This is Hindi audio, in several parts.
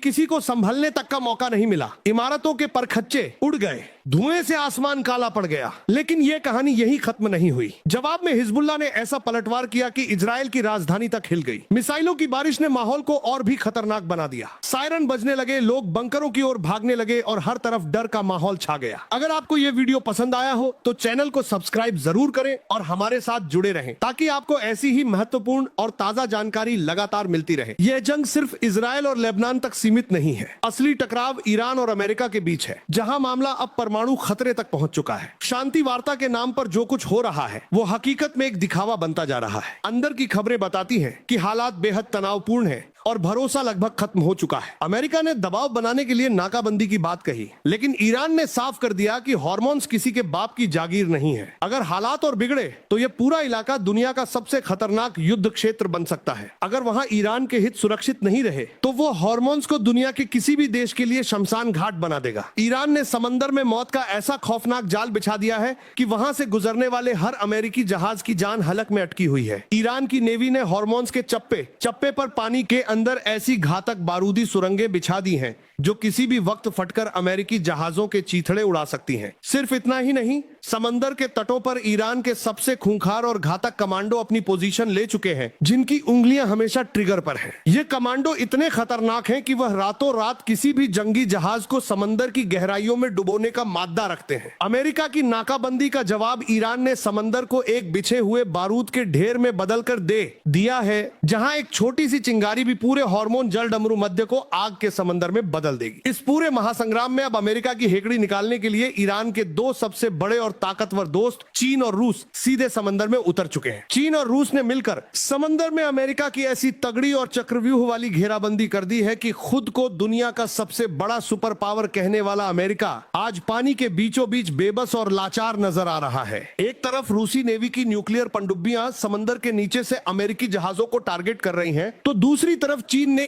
किसी को संभलने तक का मौका नहीं मिला। इमारतों के परखच्चे उड़ गए, धुएं से आसमान काला पड़ गया। लेकिन यह कहानी यही खत्म नहीं हुई। जवाब में हिजबुल्लाह ने ऐसा पलटवार किया कि इजराइल की राजधानी तक हिल गई। मिसाइलों की बारिश ने माहौल को और भी खतरनाक बना दिया। सायरन बजने लगे, लोग बंकरों की ओर भागने लगे और हर तरफ डर का माहौल छा गया। अगर आपको यह वीडियो पसंद आया हो तो चैनल को सब्सक्राइब जरूर करें और हमारे साथ जुड़े रहें, ताकि आपको ऐसी ही महत्वपूर्ण और ताजा जानकारी लगातार मिलती रहे। यह जंग सिर्फ इजराइल और लेबनान तक सीमित नहीं है। असली टकराव ईरान और अमेरिका के बीच है, जहां मामला अब परमाणु खतरे तक पहुंच चुका है। शांति वार्ता के नाम पर जो कुछ हो रहा है वो हकीकत में एक दिखावा बनता जा रहा है। अंदर की खबरें बताती हैं कि हालात बेहद तनावपूर्ण है और भरोसा लगभग खत्म हो चुका है। अमेरिका ने दबाव बनाने के लिए नाकाबंदी की बात कही, लेकिन ईरान ने साफ कर दिया कि हार्मोन्स किसी के बाप की जागीर नहीं है। अगर हालात और बिगड़े तो यह पूरा इलाका दुनिया का सबसे खतरनाक युद्ध क्षेत्र बन सकता है। अगर वहां ईरान के हित सुरक्षित नहीं रहे तो वो हार्मोन्स को दुनिया के किसी भी देश के लिए शमशान घाट बना देगा। ईरान ने समंदर में मौत का ऐसा खौफनाक जाल बिछा दिया है कि वहां से गुजरने वाले हर अमेरिकी जहाज की जान हलक में अटकी हुई है। ईरान की नेवी ने हार्मोन्स के चप्पे पर पानी के अंदर ऐसी घातक बारूदी सुरंगें बिछा दी हैं जो किसी भी वक्त फटकर अमेरिकी जहाजों के चीथड़े उड़ा सकती हैं। सिर्फ इतना ही नहीं, समंदर के तटों पर ईरान के सबसे खूंखार और घातक कमांडो अपनी पोजीशन ले चुके हैं, जिनकी उंगलियां हमेशा ट्रिगर पर हैं। ये कमांडो इतने खतरनाक हैं कि वह रातों रात किसी भी जंगी जहाज को समंदर की गहराइयों में डुबोने का मादा रखते हैं। अमेरिका की नाकाबंदी का जवाब ईरान ने समंदर को एक बिछे हुए बारूद के ढेर में बदल कर दे दिया है, जहां एक छोटी सी चिंगारी भी पूरे हार्मोन जल डमरू मध्य को आग के समंदर में बदल देगी। इस पूरे महासंग्राम में अब अमेरिका की हेकड़ी निकालने के लिए ईरान के दो सबसे बड़े और ताकतवर दोस्त चीन और रूस सीधे समंदर में उतर चुके हैं। चीन और रूस ने मिलकर समंदर में अमेरिका की ऐसी तगड़ी और चक्रव्यूह वाली घेराबंदी कर दी है कि खुद को दुनिया का सबसे बड़ा सुपर पावर कहने वाला अमेरिका आज पानी के बीचों बीच बेबस और लाचार नजर आ रहा है। एक तरफ रूसी नेवी की न्यूक्लियर पनडुब्बियां समंदर के नीचे से अमेरिकी जहाजों को टारगेट कर रही हैं, तो दूसरी तरफ चीन ने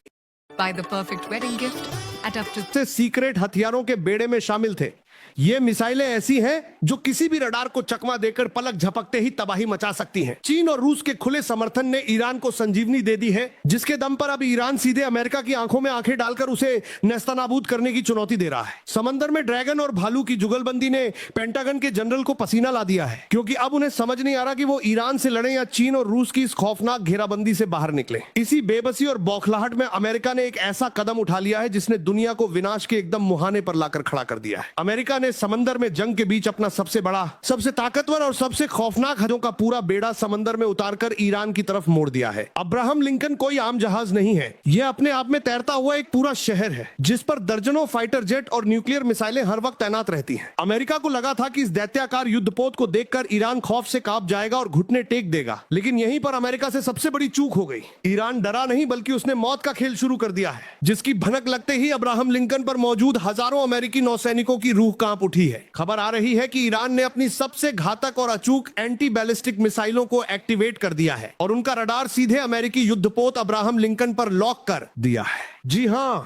Buy the perfect wedding gift at up to से सीक्रेट हथियारों के बेड़े में शामिल थे। ये मिसाइलें ऐसी हैं जो किसी भी रडार को चकमा देकर पलक झपकते ही तबाही मचा सकती हैं। चीन और रूस के खुले समर्थन ने ईरान को संजीवनी दे दी है, जिसके दम पर अब ईरान सीधे अमेरिका की आंखों में आंखें डालकर उसे नेस्तनाबूद करने की चुनौती दे रहा है। समंदर में ड्रैगन और भालू की जुगलबंदी ने पेंटागन के जनरल को पसीना ला दिया है, क्योंकि अब उन्हें समझ नहीं आ रहा कि वो ईरान से लड़े या चीन और रूस की इस खौफनाक घेराबंदी से बाहर निकले। इसी बेबसी और बौखलाहट में अमेरिका ने एक ऐसा कदम उठा लिया है जिसने दुनिया को विनाश के एकदम मुहाने पर लाकर खड़ा कर दिया है। अमेरिका ने समंदर में जंग के बीच अपना सबसे बड़ा, सबसे ताकतवर और सबसे खौफनाक हथियारों का पूरा बेड़ा समंदर में उतारकर ईरान की तरफ मोड़ दिया है। अब्राहम लिंकन कोई आम जहाज नहीं है, यह अपने आप में तैरता हुआ एक पूरा शहर है, जिस पर दर्जनों फाइटर जेट और न्यूक्लियर मिसाइलें हर वक्त तैनात रहती हैं। अमेरिका को लगा था कि इस दैत्याकार युद्धपोत को देखकर ईरान खौफ से कांप जाएगा और घुटने टेक देगा, लेकिन यहीं पर अमेरिका से सबसे बड़ी चूक हो गई। ईरान डरा नहीं, बल्कि उसने मौत का खेल शुरू कर दिया है, जिसकी भनक लगते ही अब्राहम लिंकन पर मौजूद हजारों अमेरिकी नौसैनिकों की रूह कांप उठी है। खबर आ रही है कि ईरान ने अपनी सबसे घातक और अचूक एंटी बैलिस्टिक मिसाइलों को एक्टिवेट कर दिया है और उनका रडार सीधे अमेरिकी युद्धपोत अब्राहम लिंकन पर लॉक कर दिया है। जी हां,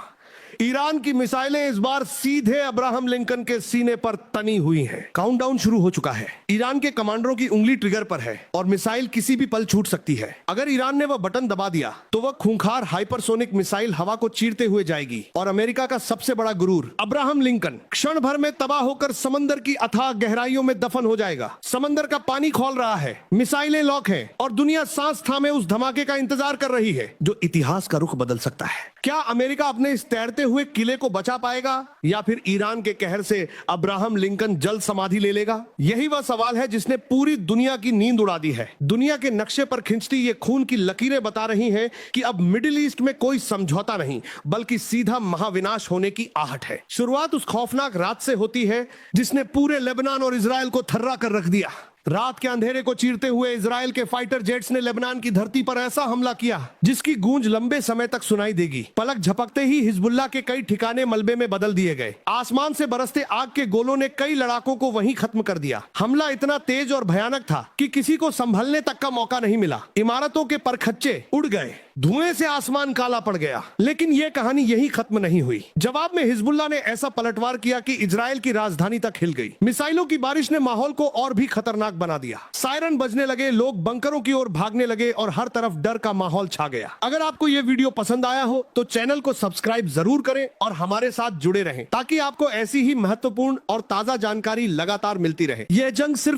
ईरान की मिसाइलें इस बार सीधे अब्राहम लिंकन के सीने पर तनी हुई हैं। काउंटडाउन शुरू हो चुका है। ईरान के कमांडरों की उंगली ट्रिगर पर है और मिसाइल किसी भी पल छूट सकती है। अगर ईरान ने वह बटन दबा दिया तो वह खूंखार हाइपरसोनिक मिसाइल हवा को चीरते हुए जाएगी और अमेरिका का सबसे बड़ा गुरूर अब्राहम लिंकन क्षण भर में तबाह होकर समंदर की अथाह गहराइयों में दफन हो जाएगा। समंदर का पानी खौल रहा है, मिसाइलें लॉक हैं और दुनिया सांस थामे उस धमाके का इंतजार कर रही है जो इतिहास का रुख बदल सकता है। क्या अमेरिका अपने इस तैरते हुए किले को बचा पाएगा या फिर ईरान के कहर से अब्राहम लिंकन जल्द समाधि ले लेगा? यही वह सवाल है जिसने पूरी दुनिया की नींद उड़ा दी है। दुनिया के नक्शे पर खिंचती ये खून की लकीरें बता रही हैं कि अब मिडिल ईस्ट में कोई समझौता नहीं, बल्कि सीधा महाविनाश होने की आहट है। शुरुआत उस खौफनाक रात से होती है जिसने पूरे लेबनान और इजराइल को थर्रा कर रख दिया। रात के अंधेरे को चीरते हुए इजराइल के फाइटर जेट्स ने लेबनान की धरती पर ऐसा हमला किया जिसकी गूंज लंबे समय तक सुनाई देगी। पलक झपकते ही हिजबुल्लाह के कई ठिकाने मलबे में बदल दिए गए। आसमान से बरसते आग के गोलों ने कई लड़ाकों को वहीं खत्म कर दिया। हमला इतना तेज और भयानक था कि किसी को संभलने तक का मौका नहीं मिला। इमारतों के परखच्चे उड़ गए, धुएं से आसमान काला पड़ गया। लेकिन ये कहानी यही खत्म नहीं हुई। जवाब में हिजबुल्लाह ने ऐसा पलटवार किया कि इजराइल की राजधानी तक हिल गई। मिसाइलों की बारिश ने माहौल को और भी खतरनाक बना दिया। सायरन बजने लगे, लोग बंकरों की ओर भागने लगे और हर तरफ डर का माहौल छा गया। अगर आपको ये वीडियो पसंद आया हो तो चैनल को सब्सक्राइब जरूर करें और हमारे साथ जुड़े रहें ताकि आपको ऐसी ही महत्वपूर्ण और ताजा जानकारी लगातार मिलती रहे। यह जंग सिर्फ